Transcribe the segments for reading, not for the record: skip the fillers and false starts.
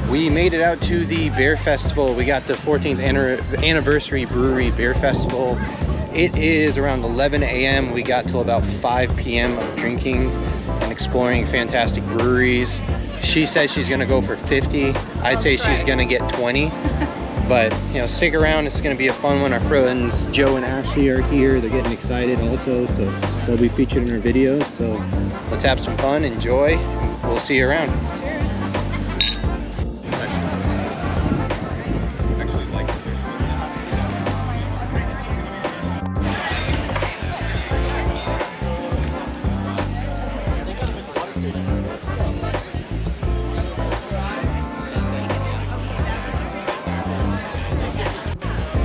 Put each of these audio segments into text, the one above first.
We made it out to the beer festival. We got the 14th anniversary Bruery Beer Festival. It is around 11 a.m. We got till about 5 p.m. of drinking and exploring fantastic breweries. She said she's gonna go for 50. I'd say she's gonna get 20. But, you know, stick around. It's gonna be a fun one. Our friends Joe and Ashley are here. They're getting excited also, so they'll be featured in our videos. So let's have some fun, enjoy. We'll see you around. Cheers.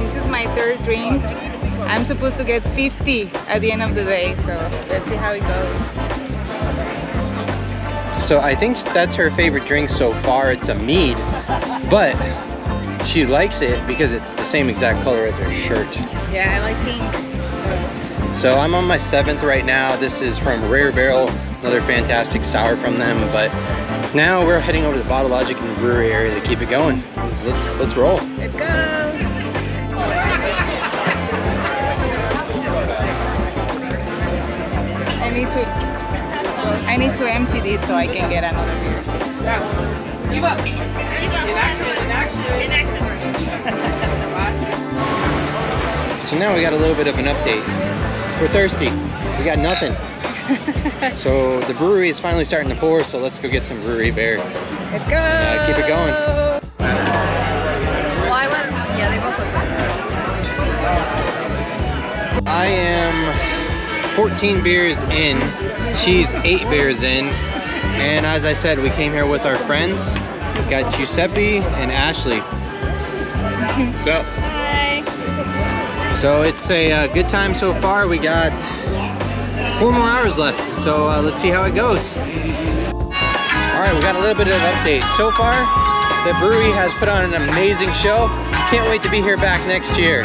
This is my third drink. I'm supposed to get 50 at the end of the day, so let's see how it goes. So I think that's her favorite drink so far. It's a mead, but she likes it because it's the same exact color as her shirt. Yeah, I like pink. So I'm on my 7th right now. This is from Rare Barrel, another fantastic sour from them. But now we're heading over to the Bottle Logic and the brewery area to keep it going. Let's roll. Let's go. I need to empty this so I can get another beer. Give up. In action. So now we got a little bit of an update. We're thirsty. We got nothing. So the brewery is finally starting to pour, so let's go get some brewery beer. Let's go. Keep it going. Yeah, they both look good. I am 14 beers in. She's 8 beers in. And as I said, we came here with our friends. We got Giuseppe and Ashley. So, Hi. so it's a good time so far. We got 4 more hours left. So let's see how it goes. All right, we got a little bit of an update. So far, the brewery has put on an amazing show. Can't wait to be here back next year.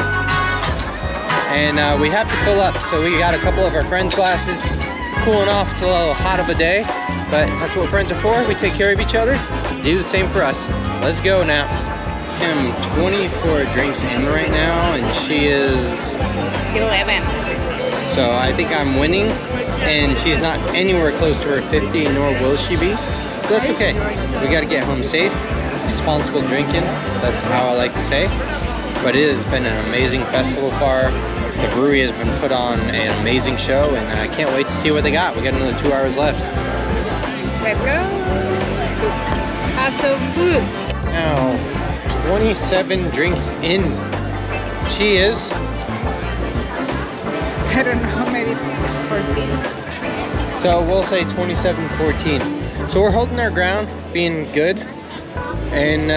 And we have to fill up, so we got a couple of our friends' glasses. Cooling off, it's a little hot of a day, but that's what friends are for. We take care of each other. Do the same for us. Let's go now. I'm 24 drinks in right now, and she is 11. So I think I'm winning, and she's not anywhere close to her 50, nor will she be. So that's okay. We got to get home safe. Responsible drinking. That's how I like to say. But it has been an amazing festival far. The brewery has been put on an amazing show, and I can't wait to see what they got. We got another 2 hours left. Let's go. Have some food. Now, 27 drinks in. She is. I don't know, maybe 14. So we'll say 27-14. So we're holding our ground, being good. And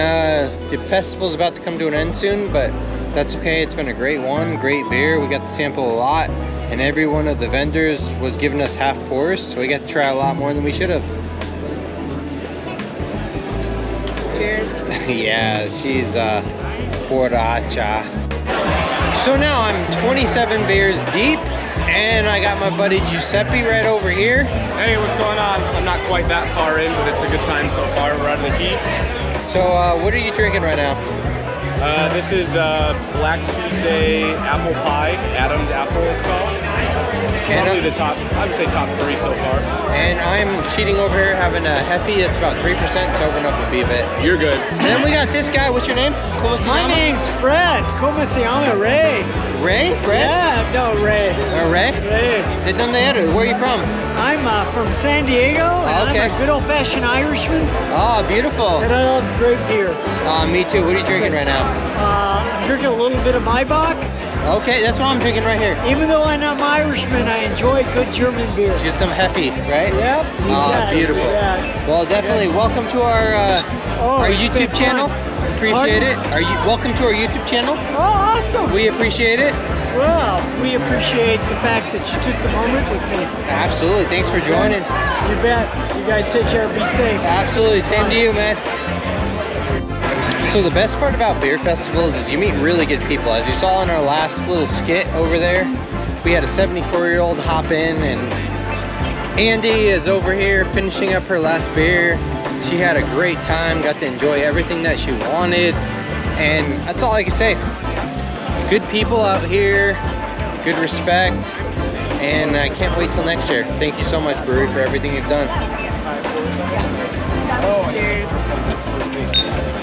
the festival's about to come to an end soon, but that's okay. It's been a great one, great beer. We got to sample a lot, and every one of the vendors was giving us half pours, so we got to try a lot more than we should have. Cheers. Yeah, she's borracha. So now I'm 27 beers deep, and I got my buddy Giuseppe right over here. Hey, what's going on? I'm not quite that far in, but it's a good time so far. We're out of the heat. So what are you drinking right now? This is Black Tuesday apple pie, Adam's apple it's called. Probably the top, I would say top 3 so far. And I'm cheating over here, having a Heffy that's about 3%, sobered up a bit. You're good. And then we got this guy, what's your name? My name's Fred. ¿Cómo se llama? Ray. Ray? Fred? Yeah, no, Ray. Ray? Ray. ¿De dónde eres? Where are you from? I'm from San Diego, and Okay. I'm a good old-fashioned Irishman, Oh, beautiful. and I love great beer. Me too. What are you drinking right now? I'm drinking a little bit of Maybach. Okay, that's what I'm drinking right here. Even though I'm not an Irishman, I enjoy good German beer. Just some Heffy, right? Yep. Oh, it's beautiful. Yeah. Well, definitely welcome to our It's YouTube been channel. fun. Appreciate it. Welcome to our YouTube channel. Oh, awesome. We appreciate it. Well, we appreciate the fact that you took the moment with me. Absolutely. Thanks for joining. You bet. You guys take care. Be safe. Absolutely. Same to you, man. So the best part about beer festivals is you meet really good people. As you saw in our last little skit over there, we had a 74-year-old hop in, and Andy is over here finishing up her last beer. She had a great time, got to enjoy everything that she wanted, and that's all I can say. Good people out here, good respect, and I can't wait till next year. Thank you so much, Bruery, for everything you've done. Cheers.